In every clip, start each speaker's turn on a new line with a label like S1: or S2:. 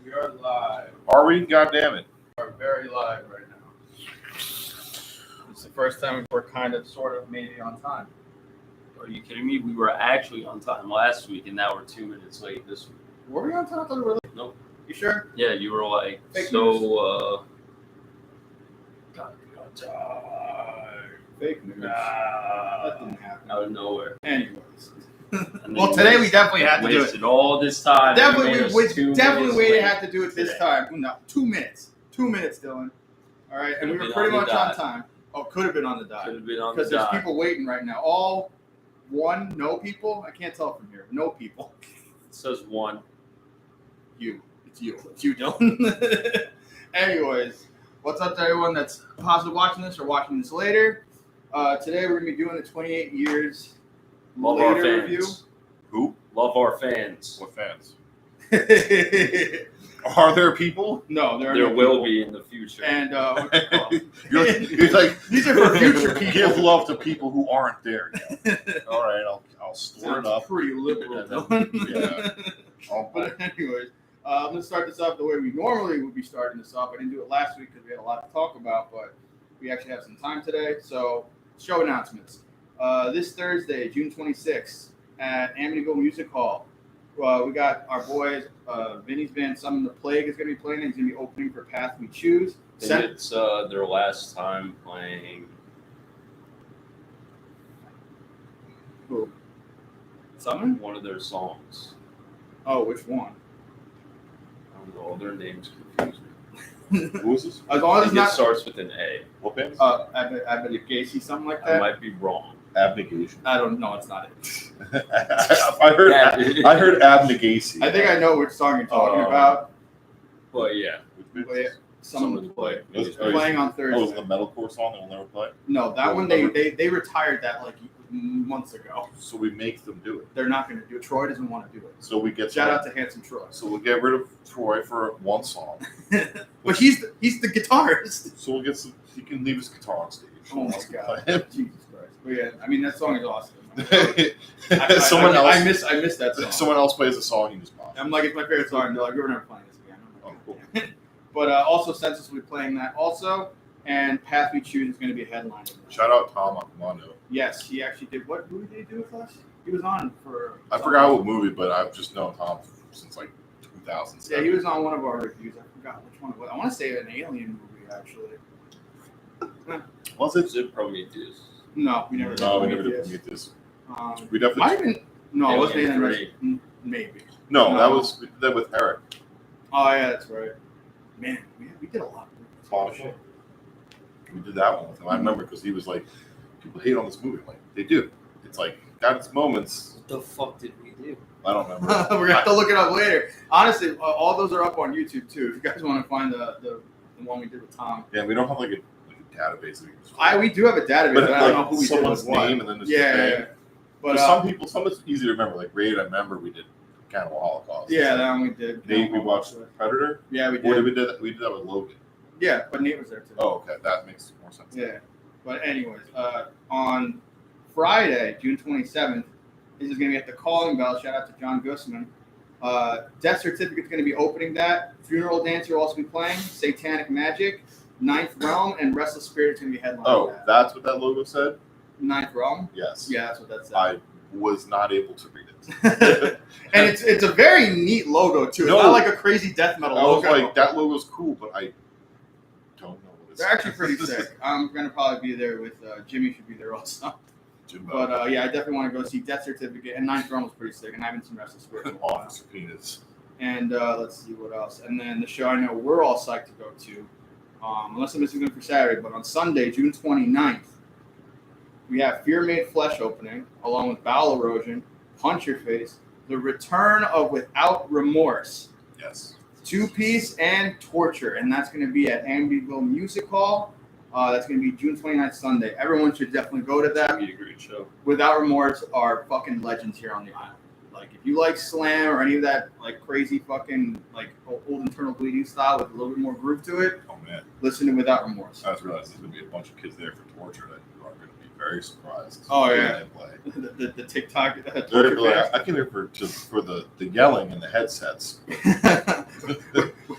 S1: We are live.
S2: Are we? God damn it.
S1: We are very live right now. It's the first time we're kind of, sort of, maybe on time.
S3: Are you kidding me? We were actually on time last week, and now we're 2 minutes late this week.
S1: Were we on time? I thought we were late.
S3: Nope.
S1: You sure?
S3: Yeah, you were like,
S1: Fake
S3: gotta be on time.
S1: Fake news. That didn't happen.
S3: Out of nowhere.
S1: Anyways.
S3: And
S1: Well,
S3: then
S1: today
S3: you
S1: we definitely had to do it.
S3: wasted all this time.
S1: Definitely,
S3: You made us
S1: we
S3: 2
S1: definitely
S3: minutes
S1: waited
S3: late
S1: had to do it this
S3: today.
S1: time. No, 2 minutes. 2 minutes, Dylan. All right, and we were pretty much on time. Oh, could have been on the dot.
S3: Could have been on the
S1: Because there's
S3: dot.
S1: people waiting right now. No people? I can't tell from here. No people.
S3: It says one.
S1: You. It's you. It's you, Dylan. Anyways, what's up to everyone that's possibly watching this or watching this later? Today we're going to be doing the 28 years
S3: Love our
S1: later
S3: fans.
S1: review.
S2: Who?
S3: Love our fans.
S2: What fans? Are there people?
S1: No, there are
S3: There
S1: no
S3: will
S1: people.
S3: be in the future.
S1: And
S2: You're like,
S1: these are for future people.
S2: give love to people who aren't there yet. All right, I'll store it
S1: Sounds
S2: up.
S1: pretty liberal,
S3: Yeah,
S1: Dylan.
S2: Yeah.
S1: But anyways, I'm going to start this off the way we normally would be starting this off. I didn't do it last week because we had a lot to talk about, but we actually have some time today. So, show announcements. This Thursday, June 26th, at Amityville Music Hall, we got our boys, Vinny's band, Summon the Plague is going to be playing. He's going to be opening for Path We Choose.
S3: I think it's their last time playing.
S1: Who? Summon?
S3: One of their songs.
S1: Oh, which one?
S3: I don't know. All their names confuse me.
S2: Who is this?
S1: As long
S3: I
S1: as it's
S3: think it
S1: not
S3: starts with an A.
S2: What band?
S1: Abedigacy, something like
S3: I
S1: that.
S3: might be wrong.
S2: Abnegation.
S1: I don't know. It's not it.
S2: I heard abnegation.
S1: I think I know which song you're talking about.
S3: But yeah.
S1: But yeah, Summon the Plague.
S2: Was
S1: It's playing on Thursday.
S2: Oh, was it the metalcore song that we'll never play?
S1: No, that one they retired that like months ago.
S2: So we make them do it.
S1: They're not going to do it. Troy doesn't want to do it.
S2: So we get
S1: Shout out to Handsome Troy.
S2: So we'll get rid of Troy for one song.
S1: But he's the guitarist.
S2: So we'll get some. He can leave his guitar on stage.
S1: Oh my god, Jesus Christ! But yeah, I mean that song is awesome.
S2: Someone else.
S1: I miss that song.
S2: Someone else plays a song. He just bombs.
S1: I'm like, it's my favorite song. They're like, we're never playing this again. I'm like,
S2: Oh, cool.
S1: yeah. But also, Census will be playing that also, and Path We Choose is going to be a headliner.
S2: Shout out Tom Acomando.
S1: Yes, he actually did. What movie did he do with us? He was on for.
S2: I forgot what movie, but I've just known Tom since like 2007.
S1: Yeah, he was on one of our reviews. I forgot which one it was. I want to say an alien movie, actually.
S2: Was it?
S3: Is it Prometheus?
S1: No, we never.
S2: No, we never
S1: Prometheus.
S2: did get this.
S1: Might
S2: We definitely.
S1: have been. No, it wasn't
S3: Alien
S1: Alien
S3: 3.
S1: Maybe.
S2: No,
S1: No.
S2: that was that with Eric.
S1: Oh yeah, that's right. Man, we did a lot.
S2: Shit. We did that one with him. I remember because he was like, people hate on this movie. I'm like, they do. It's like got its moments.
S3: What the fuck did we do?
S2: I don't remember.
S1: We're gonna have to look it up later. Honestly, all those are up on YouTube too. If you guys want to find the one we did with Tom.
S2: Yeah, we don't have like a database. That we can just
S1: We do have a database, but I don't know who we did
S2: someone's
S1: with what.
S2: name and then there's
S1: Yeah. But
S2: some it's easy to remember. Like Raid, I remember we did Cannibal Holocaust.
S1: yeah, that one we did.
S2: Nate, we watched Predator.
S1: Yeah, we
S2: Or did
S1: did.
S2: we did that with Logan?
S1: Yeah, but Nate was there too.
S2: Oh, okay, that makes more sense.
S1: Yeah. But anyways, on Friday, June 27th, this is going to be at the Calling Bell. Shout out to John Gussman. Death Certificate's going to be opening that. Funeral Dancer will also be playing. Satanic Magic, Ninth Realm, and Restless Spirit is going to be headlining
S2: Oh,
S1: that.
S2: that's what that logo said?
S1: Ninth Realm?
S2: Yes.
S1: Yeah, that's what that said.
S2: I was not able to read it.
S1: And it's a very neat logo, too. It's
S2: No.
S1: not like a crazy death metal
S2: I was
S1: logo.
S2: like, that logo's cool, but I don't know what it's.
S1: They're actually pretty sick. I'm going to probably be there with Jimmy should be there also.
S2: Jimbo.
S1: But yeah, I definitely want to go see Death Certificate. And Ninth Realm was pretty sick. And I haven't seen Restless Spirit in a while.
S2: Officer Penis.
S1: And let's see what else. And then the show I know we're all psyched to go to, unless I'm missing one for Saturday, but on Sunday, June 29th, we have Fear Made Flesh opening, along with Bowel Erosion, Punch Your Face, the return of Without Remorse,
S2: Yes.
S1: Two-Piece, and Torture. And that's going to be at Amityville Music Hall. That's going to be June 29th, Sunday. Everyone should definitely go to that.
S3: Be a great show.
S1: Without Remorse are fucking legends here on the island. Like, if you like slam or any of that, like, crazy fucking, like, old internal bleeding style with a little bit more groove to it,
S2: Oh man,
S1: listen to Without Remorse.
S2: I just realized there's gonna be a bunch of kids there for torture that are gonna be very surprised.
S1: Oh,
S2: when
S1: yeah.
S2: they play.
S1: the TikTok
S2: They're gonna
S1: torture
S2: be like,
S1: fest.
S2: I came here for the yelling and the headsets.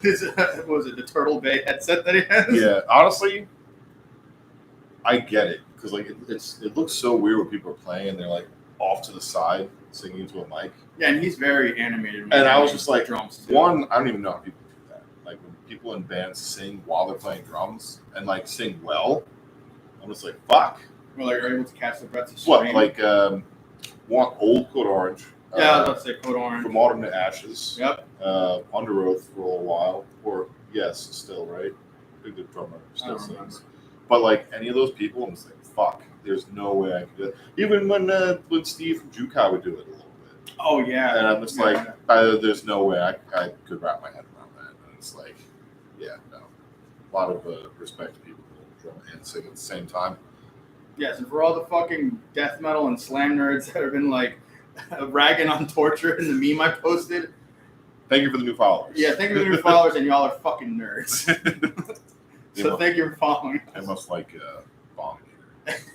S1: what was it, the Turtle Bay headset that he has?
S2: Yeah, honestly, I get it because like it looks so weird when people are playing and they're like off to the side singing into a mic.
S1: Yeah, and he's very animated.
S2: And I was just like,
S1: drums too.
S2: one, I don't even know how people do that. Like when people in bands sing while they're playing drums and like sing well, I'm just like, fuck.
S1: Well, like, are able to catch the breath of
S2: What,
S1: scream.
S2: like, want Old Code Orange.
S1: Yeah, I was about to say Code Orange.
S2: From Autumn to Ashes.
S1: Yep.
S2: Under Oath for a little while. Or, yes, still, right? Big good drummer. Still sings.
S1: Remember.
S2: But, like, any of those people, I'm just like, fuck. There's no way I could do it. Even when Steve from Jukai would do it a little bit.
S1: Oh, yeah.
S2: And I'm just like, there's no way I could wrap my head around that. And it's like, yeah, no. A lot of respect to people who drum and sing at the same time.
S1: Yes, and for all the fucking death metal and slam nerds that have been like ragging on Torture in the meme I posted.
S2: Thank you for the new followers.
S1: Yeah, thank you for the new followers, and y'all are fucking nerds. So thank you for following us.
S2: I must like Bong.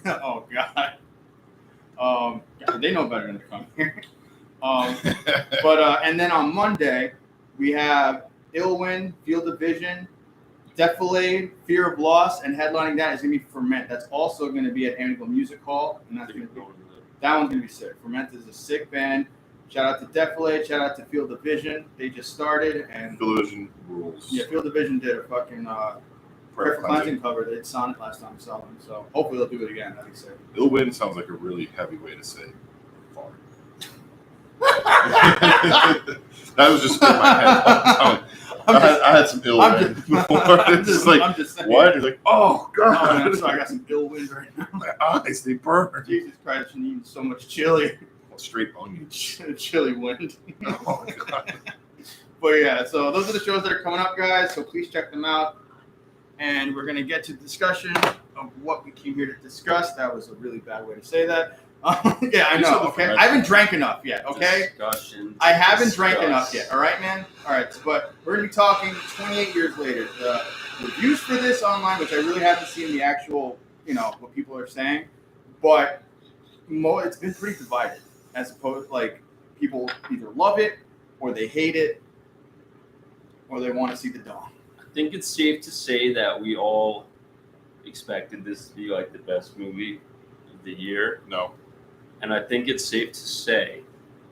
S1: Oh God. Yeah, they know better than to come here. But and then on Monday we have Illwind, Field of Vision, Defilade, Fear of Loss, and headlining that is going to be Ferment. That's also going to be at Amical Music Hall, and that's going to be, that one's going to be sick. Ferment is a sick band. Shout out to Defilade. Shout out to Field of Vision. They just started, and
S2: Field of Vision rules.
S1: Yeah, Field of Vision did a fucking Prayer for Cleansing cover. They saw it last time we saw them, so hopefully they'll do it again. That'd be sick.
S2: Illwind sounds like a really heavy way to say fart. That was just in my head. I had some ill wind before. I'm just saying. What? He's like, oh God!
S1: I'm sorry, I got some ill wind right now.
S2: My eyes, they burn.
S1: Jesus Christ, I'm eating so much chili.
S2: Straight onion.
S1: Chili wind.
S2: Oh God.
S1: But yeah, so those are the shows that are coming up, guys. So please check them out. And we're gonna get to the discussion of what we came here to discuss. That was a really bad way to say that. Yeah, I know. Okay, I haven't drank enough yet. Okay, I haven't drank enough yet. All right, man. All right, but we're gonna be talking 28 years later. The reviews for this online, which I really haven't seen the actual, what people are saying, but it's been pretty divided. As opposed, like people either love it or they hate it or they want to see the dawn.
S3: I think it's safe to say that we all expected this to be like the best movie of the year.
S2: No.
S3: And I think it's safe to say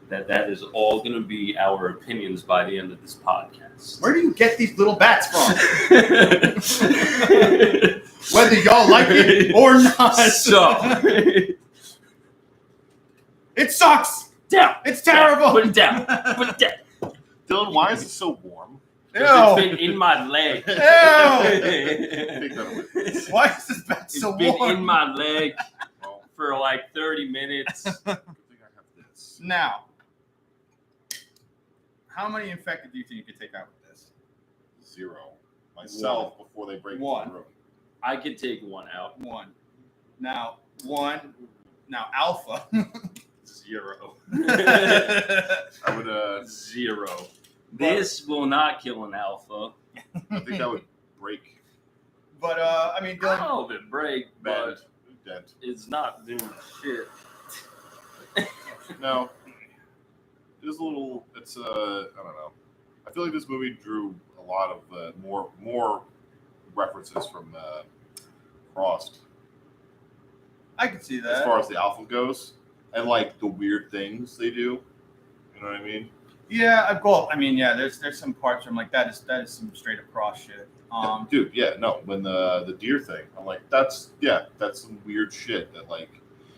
S3: that is all going to be our opinions by the end of this podcast.
S1: Where do you get these little bats from? Whether y'all like it or not.
S3: So.
S1: It sucks.
S3: Down.
S1: It's terrible.
S3: Put it down. Put it down.
S2: Dylan, why is it so warm?
S1: Ew.
S3: It's been in my leg.
S1: Ew. Why is this bat so warm?
S3: It's been in my leg for like 30 minutes.
S2: I think I have this.
S1: Now, how many infected do you think you could take out with this?
S2: 0. Myself before they break
S1: One.
S2: the room.
S3: I could take one out.
S1: One. Now, Alpha.
S3: 0.
S2: I would
S3: 0. This will not kill an alpha.
S2: I think that would break.
S1: But I mean, Dylan,
S3: Oh, it break, but
S2: Dead.
S3: it's not doing shit.
S2: No. It's a little. It's I don't know. I feel like this movie drew a lot of more references from Frost
S1: I could see that.
S2: as far as the alpha goes, and like the weird things they do. You know what I mean?
S1: Yeah, there's some parts where I'm like, that is some straight across shit.
S2: Dude, yeah, no. When the deer thing, I'm like, that's some weird shit that like,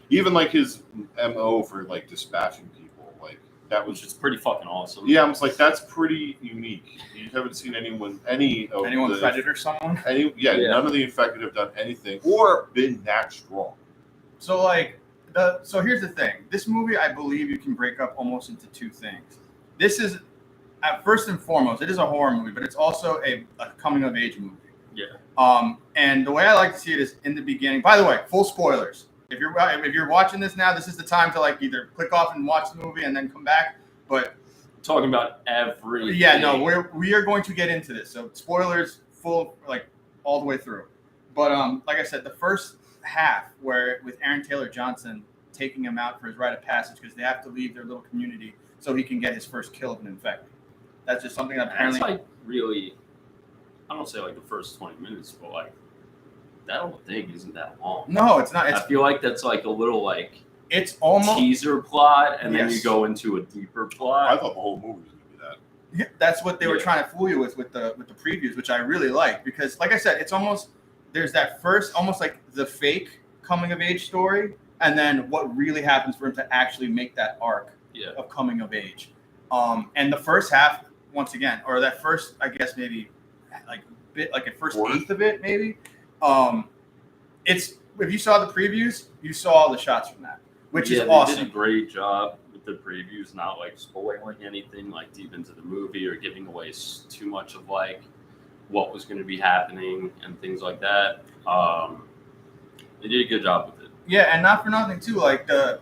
S2: even like his MO for like dispatching people, like that was
S3: Which is pretty fucking awesome.
S2: yeah. I was like, that's pretty unique. You haven't seen anyone
S1: Predator someone?
S2: Yeah, none of the infected have done anything or been that strong.
S1: So like so here's the thing. This movie, I believe you can break up almost into two things. This is, first and foremost, it is a horror movie, but it's also a coming of age movie.
S3: Yeah.
S1: And the way I like to see it is in the beginning. By the way, full spoilers. If you're watching this now, this is the time to like either click off and watch the movie and then come back. But
S3: Talking about everything.
S1: yeah, no, we are going to get into this. So spoilers, full like all the way through. But like I said, the first half where with Aaron Taylor Johnson taking him out for his rite of passage because they have to leave their little community so he can get his first kill of an infected. That's just something that apparently.
S3: That's like really I don't say like the first 20 minutes, but like that whole thing isn't that long.
S1: No, it's not.
S3: I feel like that's like a little like
S1: It's almost
S3: teaser plot, and then you
S1: Yes.
S3: go into a deeper
S2: I
S3: plot.
S2: thought the whole movie was gonna be that.
S1: Yeah, that's what they were
S3: Yeah.
S1: trying to fool you with the previews, which I really like because, like I said, it's almost there's that first almost like the fake coming of age story, and then what really happens for him to actually make that arc
S3: Yeah.
S1: of coming of age. And the first half, once again, or that first, I guess maybe like bit like a first
S2: Quarter.
S1: eighth of it, maybe. It's if you saw the previews, you saw all the shots from that, which
S3: yeah,
S1: is
S3: they
S1: awesome.
S3: did a great job with the previews, not like spoiling anything like deep into the movie or giving away too much of like what was going to be happening and things like that. They did a good job with it.
S1: Yeah, and not for nothing too. Like the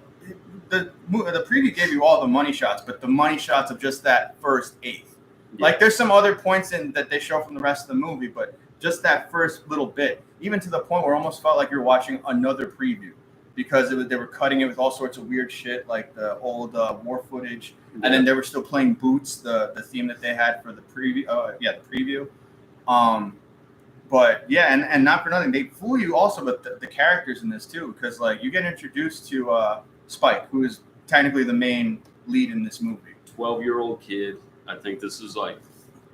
S1: preview gave you all the money shots, but the money shots of just that first eighth. Like there's some other points in that they show from the rest of the movie, but just that first little bit, even to the point where it almost felt like you're watching another preview because they were cutting it with all sorts of weird shit, like the old war footage, and then they were still playing Boots, the theme that they had for the preview. The preview. But yeah, and not for nothing, they fool you also with the characters in this too, because like you get introduced to Spike, who is technically the main lead in this movie.
S3: 12-year-old kid. I think this is like,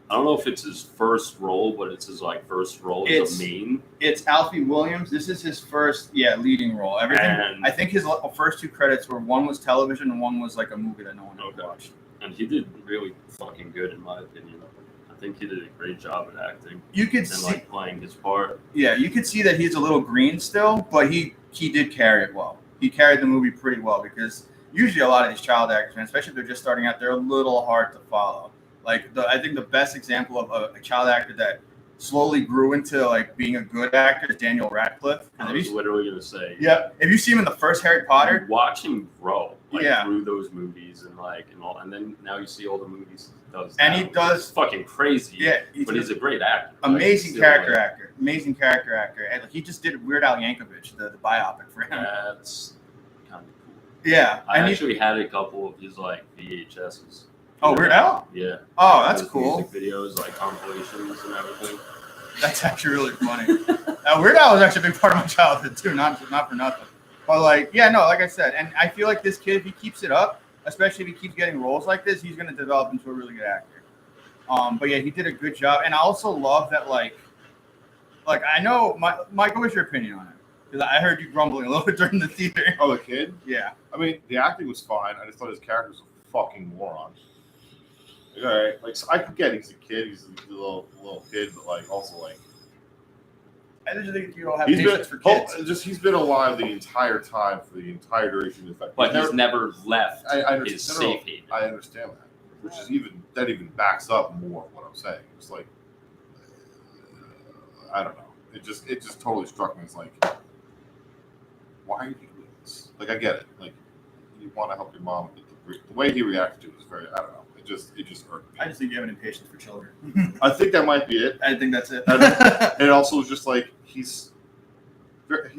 S3: I don't know if it's his first role, but it's his like first role as a main.
S1: It's Alfie Williams. This is his first leading role. Everything.
S3: And
S1: I think his first two credits were one was television and one was like a movie that no one ever watched.
S3: And he did really fucking good in my opinion. I think he did a great job at acting.
S1: You could
S3: and
S1: see,
S3: like playing his part.
S1: Yeah, you could see that he's a little green still, but he did carry it well. He carried the movie pretty well because usually a lot of these child actors, man, especially if they're just starting out, they're a little hard to follow. Like I think the best example of a child actor that slowly grew into like being a good actor is Daniel Radcliffe.
S3: I was literally gonna say.
S1: Yeah, if you see him in the first Harry Potter,
S3: you watch him grow
S1: Yeah.
S3: through those movies and all, and then now you see all the movies he does.
S1: And
S3: now,
S1: he
S3: which
S1: does-
S3: is fucking crazy.
S1: yeah,
S3: but he's a great actor.
S1: amazing
S3: Still,
S1: character actor, and he just did Weird Al Yankovic, the biopic for him.
S3: That's kind of cool.
S1: Yeah,
S3: I
S1: and
S3: actually had a couple of his like VHSs.
S1: Weird Al?
S3: Yeah.
S1: Oh, that's
S3: His
S1: cool.
S3: Music videos, like compilations and everything.
S1: That's actually really funny. Weird Al was actually a big part of my childhood too, not for nothing. But like, yeah, no, like I said, and I feel like this kid, if he keeps it up, especially if he keeps getting roles like this, he's going to develop into a really good actor. But yeah, he did a good job, and I also love that like I know, Michael, what's your opinion on it? Because I heard you grumbling a little bit during the theater.
S2: Oh, the kid?
S1: Yeah.
S2: I mean, the acting was fine. I just thought his character was a fucking moron. Like, all right, like so I could get he's a kid, he's a little kid, but like also like
S1: I just think you don't have
S2: he's been
S1: patience for kids.
S2: he's been alive the entire time for the entire duration of the fact.
S3: But he's never left
S2: I understand.
S3: his
S2: No,
S3: safe haven.
S2: I understand that, which is even backs up more of what I'm saying. It's like I don't know. It just totally struck me as like, why are you doing this? Like I get it. Like you want to help your mom, but the way he reacted to it was very I don't know. It just irked me.
S1: I just think you have an impatience for children.
S2: I think that might be it.
S1: I think that's it.
S2: And it also was just like he's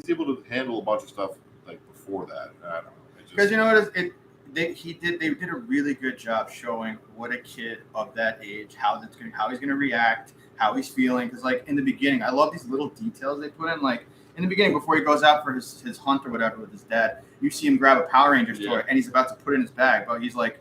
S2: able to handle a bunch of stuff like before that. I don't know.
S1: Because you know what? They did a really good job showing what a kid of that age, how he's gonna react, how he's feeling. Because like in the beginning, I love these little details they put in. Like in the beginning, before he goes out for his hunt or whatever with his dad, you see him grab a Power Rangers toy and he's about to put it in his bag, but he's like,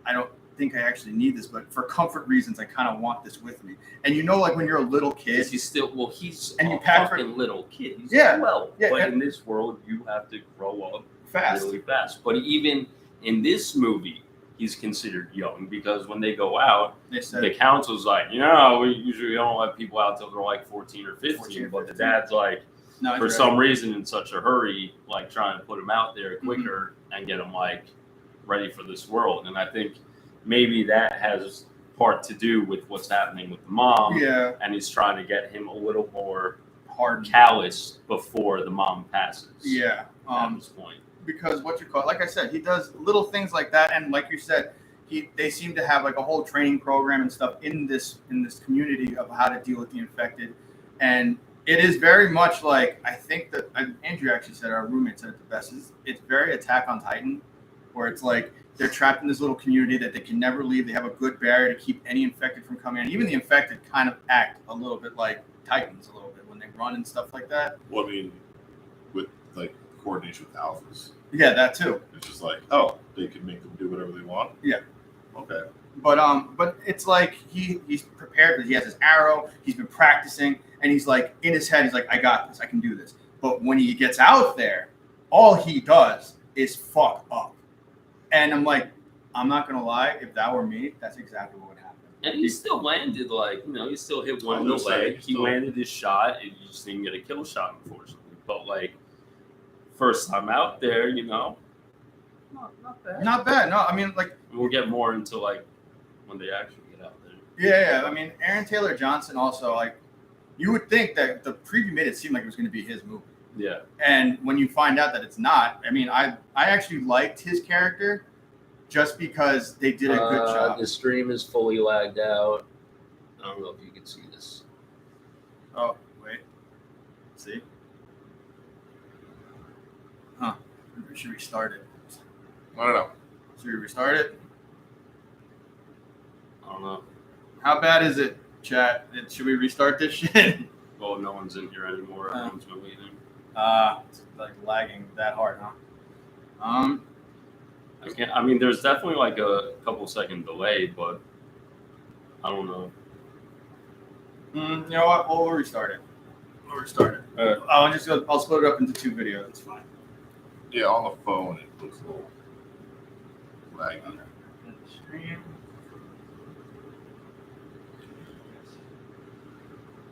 S1: I don't think I actually need this, but for comfort reasons, I kind of want this with me. And you know, like when you're a little kid,
S3: He's
S1: and you
S3: a
S1: pack for-
S3: fucking little kid. He's 12.
S1: Yeah,
S3: But
S1: and-
S3: in this world, you have to grow up
S1: fast.
S3: really fast. But even in this movie, he's considered young because when they go out,
S1: They said,
S3: the council's like, we usually don't let people out till they're like 14 or 15.
S1: 14 or
S3: but the
S1: 15.
S3: dad's like,
S1: no,
S3: for some reason, in such a hurry, like trying to put him out there quicker and get him like ready for this world. And I think maybe that has part to do with what's happening with the mom.
S1: Yeah,
S3: And he's trying to get him a little more
S1: hard.
S3: callous before the mom passes.
S1: Yeah.
S3: At this point.
S1: Because like I said, he does little things like that, and like you said, they seem to have like a whole training program and stuff in this community of how to deal with the infected, and it is very much like I think that Andrew actually said, our roommate said it the best. It's very Attack on Titan, where it's like They're trapped in this little community that they can never leave. They have a good barrier to keep any infected from coming in. Even the infected kind of act a little bit like Titans a little bit when they run and stuff like that.
S2: Well, I mean, with like coordination with alphas,
S1: Yeah, that too.
S2: it's just like, oh, they can make them do whatever they want.
S1: Yeah.
S2: Okay.
S1: But it's like he's prepared. He has his arrow. He's been practicing, and he's like in his head. He's like, I got this. I can do this. But when he gets out there, all he does is fuck up. And I'm like, I'm not gonna lie. If that were me, that's exactly what would happen.
S3: And he still landed, like, you know, he still hit one in
S2: Oh,
S3: the
S2: no,
S3: leg. He
S2: still-
S3: landed his shot, and you just didn't get a kill shot, unfortunately. But, like, first time out there, you know, not bad.
S1: Not bad. No, I mean, like,
S3: We'll get more into, like, when they actually get out there.
S1: yeah. I mean, Aaron Taylor Johnson also, like, you would think that the preview made it seem like it was going to be his movie.
S3: Yeah.
S1: And when you find out that it's not, I mean, I actually liked his character just because they did a good job.
S4: The stream is fully lagged out. I don't know if you can see this.
S1: Oh, wait. See? Huh. We should restart it.
S2: I don't know.
S1: Should we restart it?
S3: I don't know.
S1: How bad is it, chat? Should we restart this shit?
S3: Well, no one's in here anymore. Everyone's been leaving.
S1: It's like lagging that hard, huh?
S3: I mean, there's definitely, like, a couple second delay, but I don't know.
S1: You know what? We'll restart it. We'll restart it. I'll split it up into two videos. It's fine.
S2: Yeah, on the phone it looks a little laggy.
S1: Stream.